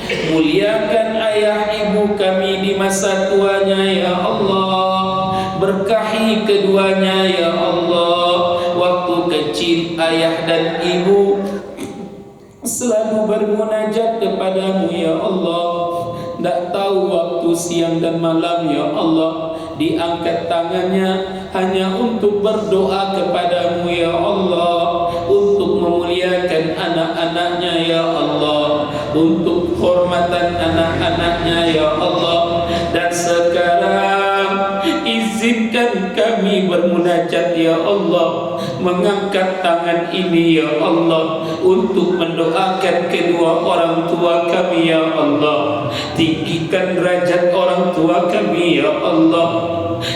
Muliakan ayah ibu kami di masa tuanya ya Allah. Berkahi keduanya ya Allah. Waktu kecil ayah dan ibu selalu bermunajat kepadamu ya Allah. Tak tahu waktu siang dan malam ya Allah, diangkat tangannya hanya untuk berdoa kepadamu ya Allah, untuk memuliakan anak-anaknya ya Allah, untuk hormatan anak-anaknya ya Allah. Dan sekarang izinkan kami bermunajat ya Allah, mengangkat tangan ini ya Allah untuk mendoakan kedua orang tua kami ya Allah. Tinggikan derajat orang tua kami ya Allah.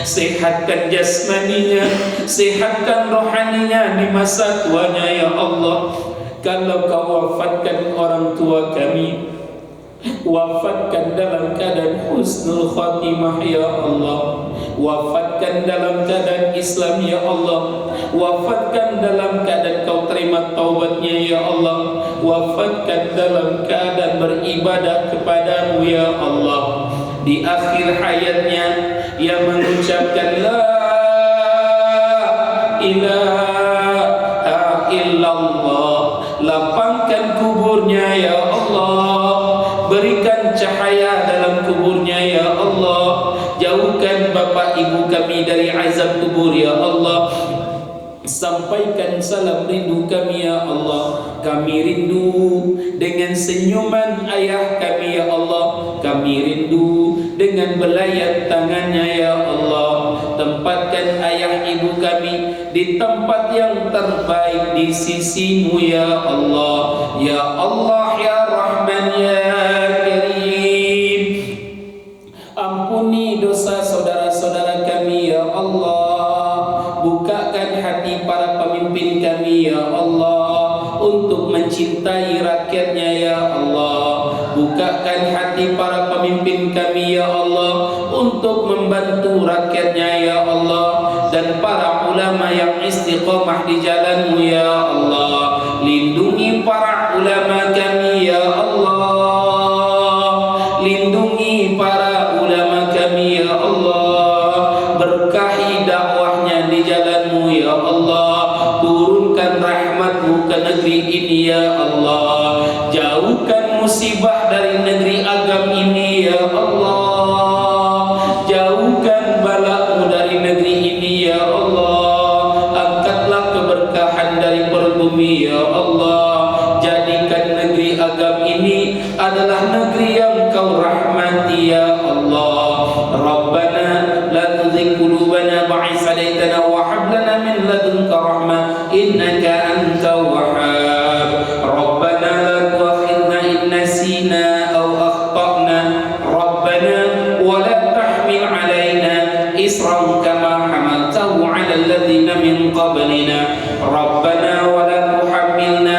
Sehatkan jasmaninya, sehatkan rohaninya di masa tuanya ya Allah. Kalau kau wafatkan orang tua kami, wafatkan dalam keadaan husnul khatimah ya Allah. Wafatkan dalam keadaan Islam ya Allah. Wafatkan dalam keadaan kau terima taubatnya ya Allah. Wafatkan dalam keadaan beribadah kepadamu ya Allah. Di akhir hayatnya ia mengucapkan la ilaha illallah. Lapangkan kuburnya ya Allah. Berikan cahaya dalam kuburnya ya Allah. Jauhkan bapak ibu kami dari azab kubur ya Allah. Sampaikan salam rindu kami ya Allah. Kami rindu dengan senyuman ayah kami ya Allah. Kami rindu dengan belayar tangannya ya Allah. Tempatkan ayah ibu kami di tempat yang terbaik di sisimu ya Allah. Ya Allah ya Rahman ya Karim, ampuni dosa saudara-saudara kami ya Allah. Bukakan hati para pemimpin kami ya Allah untuk mencintai rakyatnya ya Allah. Bukakan hati para pemimpin kami ya Allah untuk membantu rakyatnya ya Allah. Dan para ulama yang istiqomah di jalanmu ya Allah. Lindungi para ulama kami ya Allah. Lindungi para ulama kami ya Allah. Berkahi dakwahnya di jalanmu ya Allah. Turunkan rahmatmu ke negeri ini ya Allah. Jauhkan musibah dari negeri agam ini ya Allah. Jauhkan balamu dari negeri ini ya Allah. Angkatlah keberkahan dari perbumi ya Allah. Jadikan negeri agam ini adalah negeri yang kau rahmati ya Allah. Rabbana la tuzigh qulubana ba'da idh hadaytana wa hab lana min ladunka rahmah innaka antal wahhab. Rabbana la tu'akhidhna in nasina aw akhtana. Rabbana wa la tahmil 'alaina isran kama hamaltahu 'ala alladhina min qablina. Rabbana wa la tuhammilna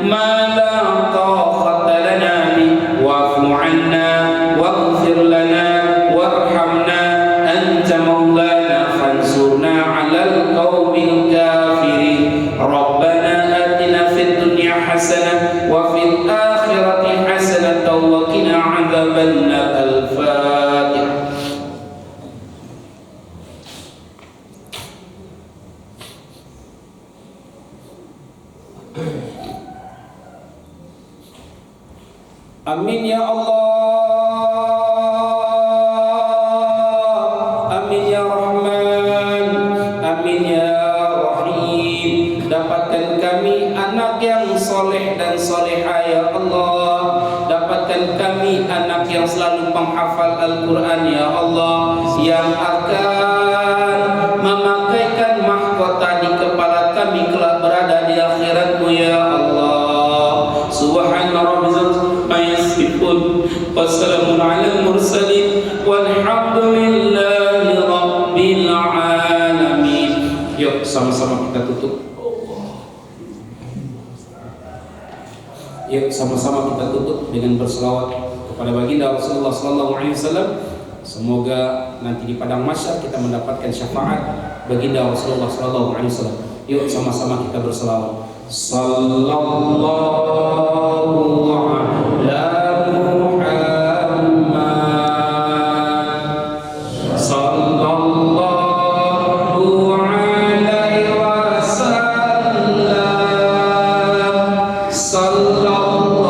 ma la taqata lana bihi wa'fu 'anna waghfir lana warhamna anta maulana fansurna 'alal qaumil kafirin. Rabbana atina fid dunya hasanah wa fil akhirati hasanah wa qina 'adzabannar. Al-Fatihah. Amin ya Allah. Amin ya Rahman. Amin ya Rahim. Dapatkan kami anak yang soleh dan solehah ya Allah. Dapatkan kami anak yang selalu penghafal Al-Quran ya Allah, yang akan memakaikan mahkota di kepala kami kelak berada di akhiratmu ya Allah. Subhana rabbika wassalamun ala mursalin walhamdulillahi rabbil alamin. Yuk sama-sama kita tutup. Yuk sama-sama kita tutup dengan berselawat kepada baginda Rasulullah sallallahu alaihi wasallam. Semoga nanti di padang mahsyar kita mendapatkan syafaat baginda Rasulullah sallallahu alaihi wasallam. Yuk sama-sama kita berselawat. Sallallahu ala Muhammad. Sallallahu alaihi wasallam. Sallallahu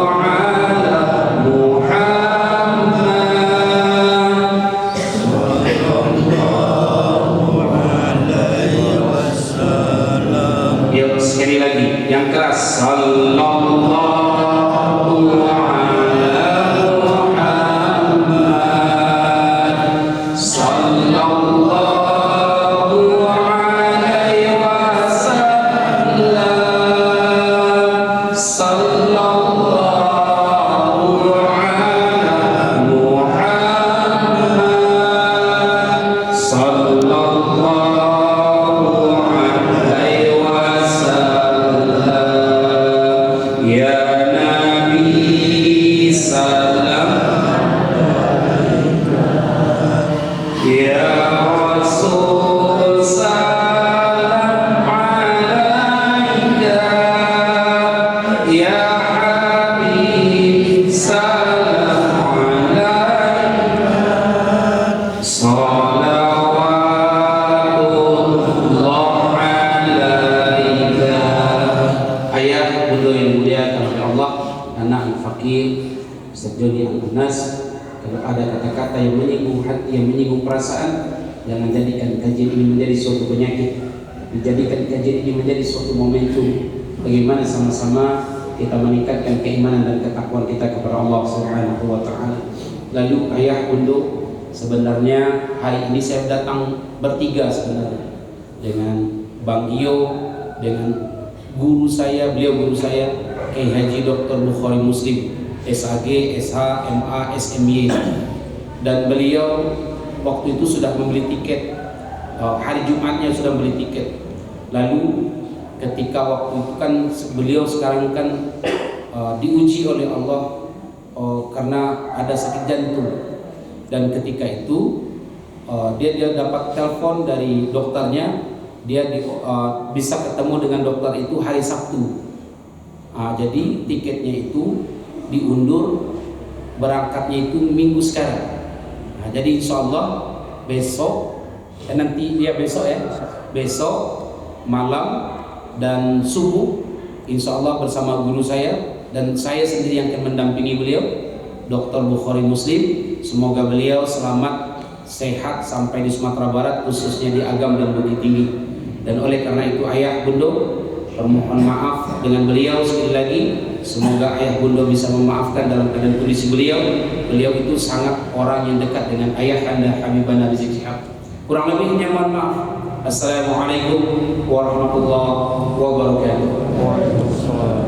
ala Muhammad. Yuk sekali lagi yang keras. Sallallahu ala Muhammad. Sallallahu alaihi wasallam. Sallallahu ala Muhammad. Sallallahu alaihi wasallam. Ya Nabi salam, ya Rasul salam alaika, ya Habib salam alaika. Salawatullah alaika. Ayah bunda yang mulia oleh Allah, anak fakir Ustaz Joni Al-Anas, kalau ada kata-kata yang menyinggung hati, yang menyinggung perasaan, jangan jadikan kajian ini menjadi suatu penyakit, tapi jadikan kajian ini menjadi suatu momentum bagaimana sama-sama kita meningkatkan keimanan dan ketakwaan kita kepada Allah Subhanahu wa taala. Lalu ayah bunda, sebenarnya hari ini saya datang bertiga sebenarnya dengan Bang Gio, dengan guru saya, beliau guru saya Kiai Haji Dr. Bukhari Muslim, SAG, SH, MA, SMY, dan beliau waktu itu sudah membeli tiket, hari Jumatnya sudah membeli tiket. Lalu ketika waktu itu kan beliau sekarang kan diuji oleh Allah karena ada sakit jantung, dan ketika itu dia dapat telepon dari dokternya, dia bisa ketemu dengan dokter itu hari Sabtu. Jadi tiketnya itu diundur, berangkatnya itu minggu sekarang. Jadi insya Allah besok, nanti dia besok ya, besok malam dan subuh insya Allah bersama guru saya, dan saya sendiri yang akan mendampingi beliau, Dr. Bukhari Muslim. Semoga beliau selamat sehat sampai di Sumatera Barat, khususnya di Agam dan Bukit Tinggi. Dan oleh karena itu ayah bunda permohon maaf dengan beliau sekali lagi. Semoga ayah bunda bisa memaafkan dalam keadaan kondisi beliau. Beliau itu sangat orang yang dekat dengan ayah anda Habibana Rizik Syihab. Kurang lebihnya mohon maaf. Assalamualaikum warahmatullahi wabarakatuh.